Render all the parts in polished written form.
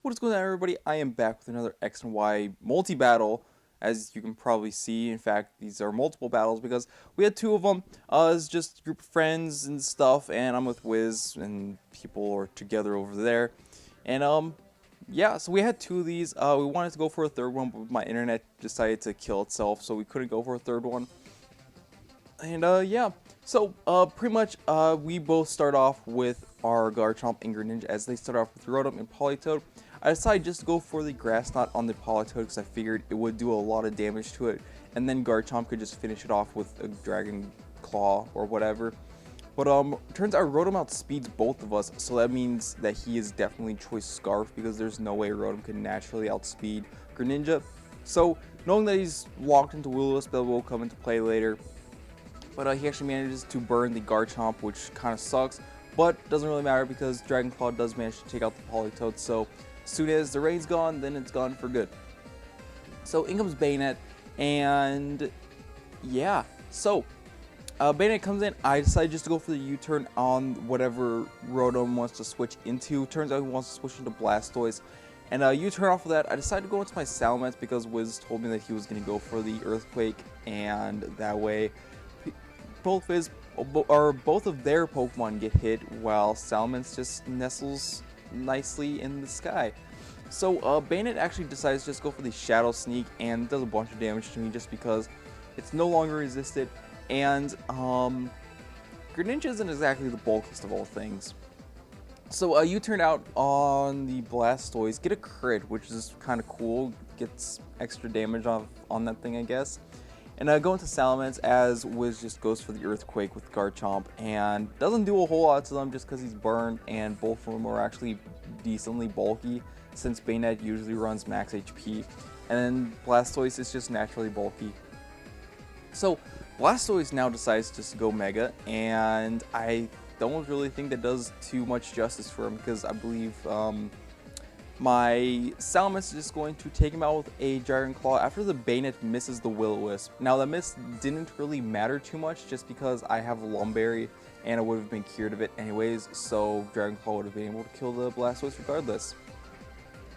What is going on, everybody? I am back with another X and Y multi-battle, as you can probably see. In fact, these are multiple battles because we had two of them. It's just a group of friends and stuff, and I'm with Wiz, and people are together over there. And, yeah, so we had two of these. We wanted to go for a third one, but my internet decided to kill itself, so we couldn't go for a third one. And yeah, so pretty much we both start off with our Garchomp and Greninja as they start off with Rotom and Politoed. I decided just to go for the Grass Knot on the Politoed because I figured it would do a lot of damage to it, and then Garchomp could just finish it off with a Dragon Claw or whatever. But turns out Rotom outspeeds both of us, so that means that he is definitely choice Scarf because there's no way Rotom can naturally outspeed Greninja. So knowing that he's locked into Will-O-Wisp, that will come into play later. But he actually manages to burn the Garchomp, which kind of sucks, but doesn't really matter because Dragon Claw does manage to take out the Politoed, so as soon as the rain's gone, then it's gone for good. So in comes Bayonet, and yeah, so Bayonet comes in. I decided just to go for the U-turn on whatever Rotom wants to switch into. Turns out he wants to switch into Blastoise. And U-turn off of that, I decided to go into my Salamence because Wiz told me that he was going to go for the Earthquake, and that way both of their Pokemon get hit while Salamence just nestles nicely in the sky. So Bayonet actually decides to just go for the Shadow Sneak and does a bunch of damage to me just because it's no longer resisted, and Greninja isn't exactly the bulkiest of all things. So you turn out on the Blastoise, get a crit, which is kind of cool, gets extra damage on that thing, I guess. And go into Salamence as Wiz just goes for the Earthquake with Garchomp and doesn't do a whole lot to them just because he's burned, and both of them are actually decently bulky since Bayonet usually runs max HP, and then Blastoise is just naturally bulky. So Blastoise now decides just to go Mega, and I don't really think that does too much justice for him because I believe my Salamence is just going to take him out with a Dragon Claw after the Bayonet misses the Will-O-Wisp. Now, the miss didn't really matter too much just because I have Lum Berry and I would have been cured of it anyways, so Dragon Claw would have been able to kill the Blastoise regardless.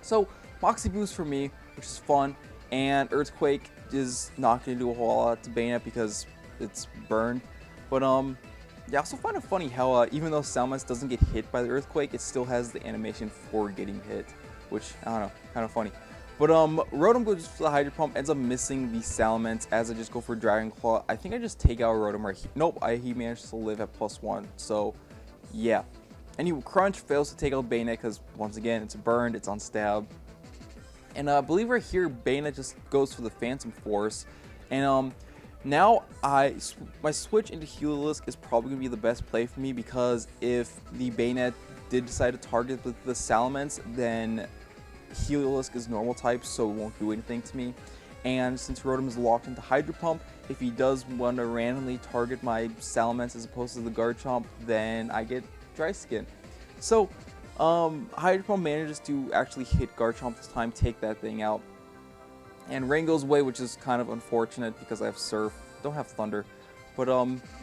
So, Moxie Boost for me, which is fun, and Earthquake is not going to do a whole lot to Bayonet because it's burned. But, yeah, I also find it funny how even though Salamence doesn't get hit by the Earthquake, it still has the animation for getting hit, which, I don't know, kind of funny. But Rotom goes for the Hydro Pump, ends up missing the Salamence as I just go for Dragon Claw. I think I just take out Rotom right here. Nope, he managed to live at +1, so yeah. Anyway, Crunch fails to take out Bayonet because, once again, it's burned, it's on stab. And I believe right here, Bayonet just goes for the Phantom Force. And now my switch into Heliolisk is probably going to be the best play for me because if the Bayonet did decide to target with the Salamence, then Heliolisk is normal type, so it won't do anything to me. And since Rotom is locked into Hydro Pump, if he does want to randomly target my Salamence as opposed to the Garchomp, then I get Dry Skin. So Hydro Pump manages to actually hit Garchomp this time, take that thing out. And rain goes away, which is kind of unfortunate because I have Surf, don't have Thunder. But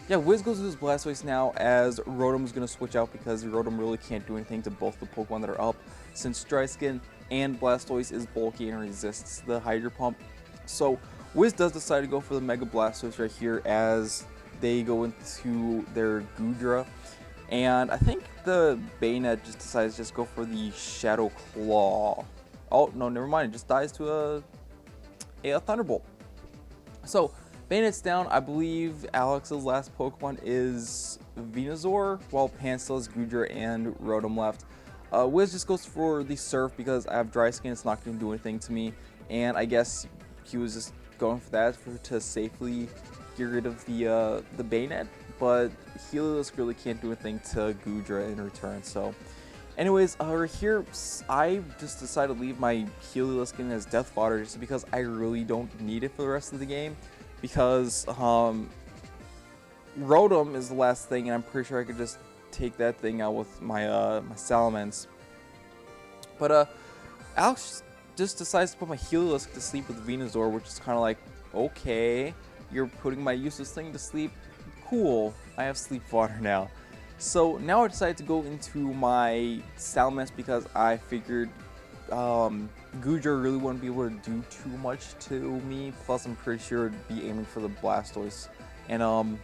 yeah, Wiz goes to his Blastoise now as Rotom is going to switch out because Rotom really can't do anything to both the Pokemon that are up since Dry Skin and Blastoise is bulky and resists the Hydro Pump. So Wiz does decide to go for the Mega Blastoise right here as they go into their Goodra. And I think the Bayonet just decides to just go for the Shadow Claw. Oh, no, never mind. It just dies to a Thunderbolt. So, Bayonet's down. I believe Alex's last Pokemon is Venusaur, while Pan still has Goodra and Rotom left. Wiz just goes for the Surf because I have Dry Skin. It's not going to do anything to me. And I guess he was just going for that to safely get rid of the Bayonet. But Heliolisk really can't do anything to Goodra in return. So, anyways, here I just decided to leave my Heliolisk in as Death Fodder just because I really don't need it for the rest of the game. Because Rotom is the last thing, and I'm pretty sure I could just take that thing out with my my Salamence. But Alex just decides to put my Heliolisk to sleep with Venusaur, which is kind of like, okay, you're putting my useless thing to sleep. Cool, I have Sleep Fodder now. So now I decided to go into my Salamence because I figured Goodra really wouldn't be able to do too much to me. Plus, I'm pretty sure it'd be aiming for the Blastoise. And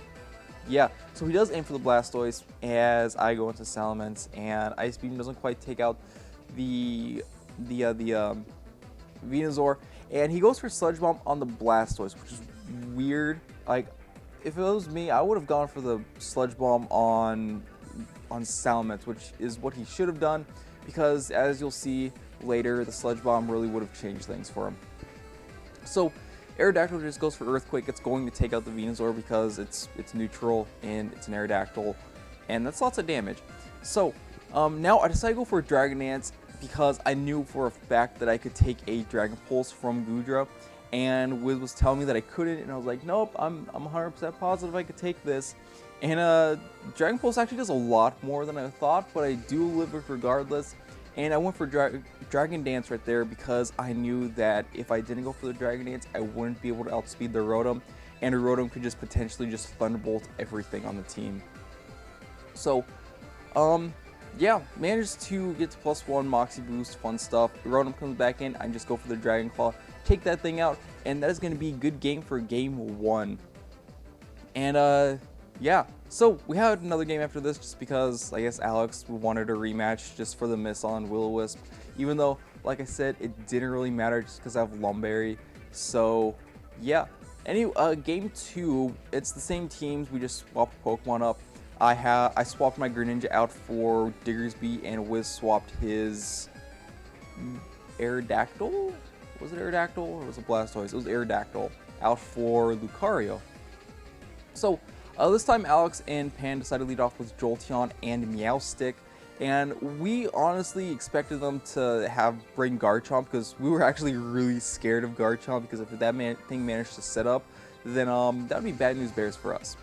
yeah, so he does aim for the Blastoise as I go into Salamence, and Ice Beam doesn't quite take out the Venusaur, and he goes for Sludge Bomb on the Blastoise, which is weird. Like, if it was me, I would have gone for the Sludge Bomb on Salamence, which is what he should have done, because as you'll see later, the Sludge Bomb really would have changed things for him. So Aerodactyl just goes for Earthquake. It's going to take out the Venusaur because it's neutral and it's an Aerodactyl, and that's lots of damage. So now I decided to go for a Dragon Dance because I knew for a fact that I could take a Dragon Pulse from Goodra, and Wiz was telling me that I couldn't, and I was like, nope, I'm 100% positive I could take this. And Dragon Pulse actually does a lot more than I thought, but I do live it regardless. And I went for Dragon Dance right there because I knew that if I didn't go for the Dragon Dance, I wouldn't be able to outspeed the Rotom, and a Rotom could just potentially just Thunderbolt everything on the team. So, yeah, managed to get to +1 Moxie Boost, fun stuff. The Rotom comes back in, I just go for the Dragon Claw, take that thing out, and that is going to be a good game for game 1. And yeah, so we had another game after this just because I guess Alex wanted a rematch just for the miss on Will-O-Wisp, even though, like I said, it didn't really matter just because I have Lumberry. So yeah, anyway, game 2, it's the same teams, we just swapped Pokemon up. I swapped my Greninja out for Diggersby, and Wiz swapped his Aerodactyl? Was it Aerodactyl or was it Blastoise? It was Aerodactyl out for Lucario. So this time Alex and Pan decided to lead off with Jolteon and Meowstic, and we honestly expected them to bring Garchomp because we were actually really scared of Garchomp, because if that thing managed to set up, then that would be bad news bears for us.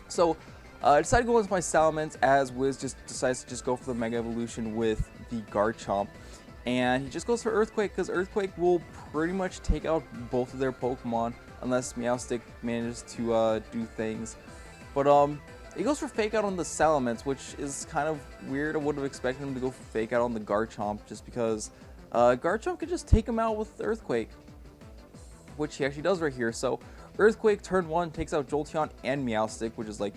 So I decided to go into my Salamence as Wiz just decides to just go for the Mega Evolution with the Garchomp. And he just goes for Earthquake because Earthquake will pretty much take out both of their Pokemon unless Meowstic manages to do things. But he goes for Fake Out on the Salamence, which is kind of weird. I would have expected him to go for Fake Out on the Garchomp just because Garchomp could just take him out with Earthquake, which he actually does right here. So Earthquake turn 1 takes out Jolteon and Meowstic, which is like,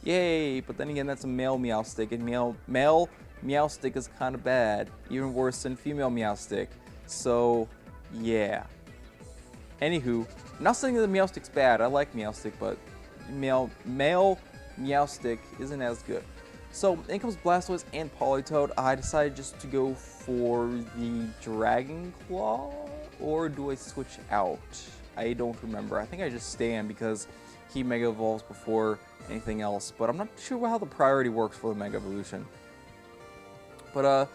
yay, but then again, that's a male Meowstic, and male Meowstic is kind of bad, even worse than female Meowstic. So yeah. Anywho, I'm not saying that the Meowstic's bad. I like Meowstic, but male Meowstic isn't as good. So in comes Blastoise and Politoed. I decided just to go for the Dragon Claw, or do I switch out? I don't remember. I think I just stand because he Mega Evolves before anything else, but I'm not sure how the priority works for the Mega Evolution. But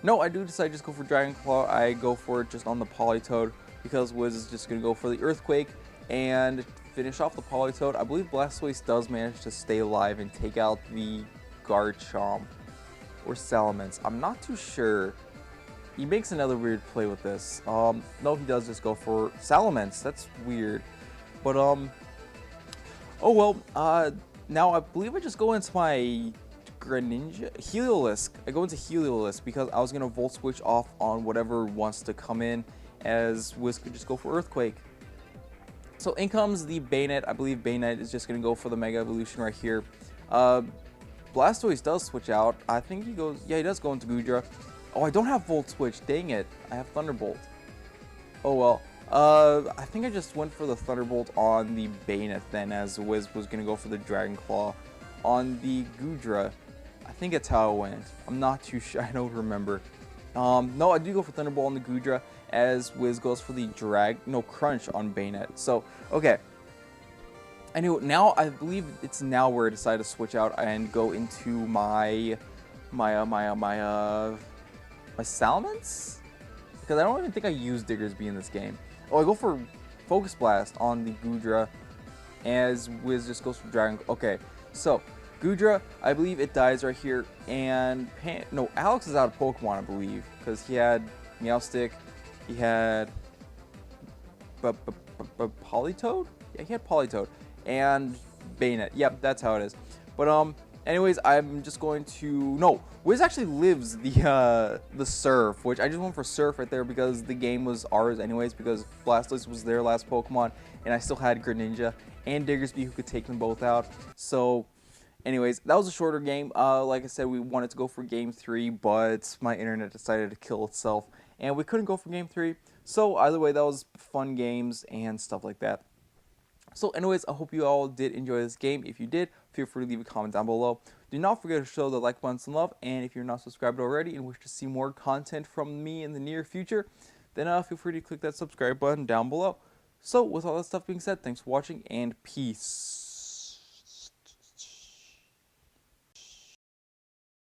no, I do decide to just go for Dragon Claw. I go for it just on the Politoed because Wiz is just going to go for the Earthquake and finish off the Politoed. I believe Blastoise does manage to stay alive and take out the Garchomp or Salamence. I'm not too sure. He makes another weird play with this. No, he does just go for Salamence. That's weird. But oh well. Now I believe I just go into my Greninja, Heliolisk. I go into Heliolisk because I was gonna Volt Switch off on whatever wants to come in, as Wiz could just go for Earthquake. So in comes the Bayonet. I believe Bayonet is just gonna go for the Mega Evolution right here. Blastoise does switch out. I think he goes. Yeah, he does go into Goodra. Oh, I don't have Volt Switch. Dang it! I have Thunderbolt. Oh well. I think I just went for the Thunderbolt on the Bayonet then, as Wiz was gonna go for the Dragon Claw on the Goodra. I think that's how it went. I'm not too sure. I don't remember. No, I do go for Thunderbolt on the Goodra, as Wiz goes for the Crunch on Bayonet. So, okay. Anyway, now I believe it's now where I decide to switch out and go into my Salamence? Because I don't even think I use Diggersby in this game. Oh, I go for Focus Blast on the Goodra, as Wiz just goes for Dragon. Okay, so Goodra, I believe it dies right here, and Alex is out of Pokemon, I believe, because he had Meowstic, he had Politoed? Yeah, he had Politoed, and Bayonet. Yep, that's how it is. But Anyways, I'm just going to no. Wiz actually lives the Surf, which I just went for Surf right there because the game was ours anyways. Because Blastoise was their last Pokemon, and I still had Greninja and Diggersby who could take them both out. So, anyways, that was a shorter game. Like I said, we wanted to go for Game 3, but my internet decided to kill itself, and we couldn't go for Game 3. So either way, that was fun games and stuff like that. So anyways, I hope you all did enjoy this game. If you did, feel free to leave a comment down below. Do not forget to show the like button some love, and if you're not subscribed already and wish to see more content from me in the near future, then feel free to click that subscribe button down below. So with all that stuff being said, thanks for watching and peace.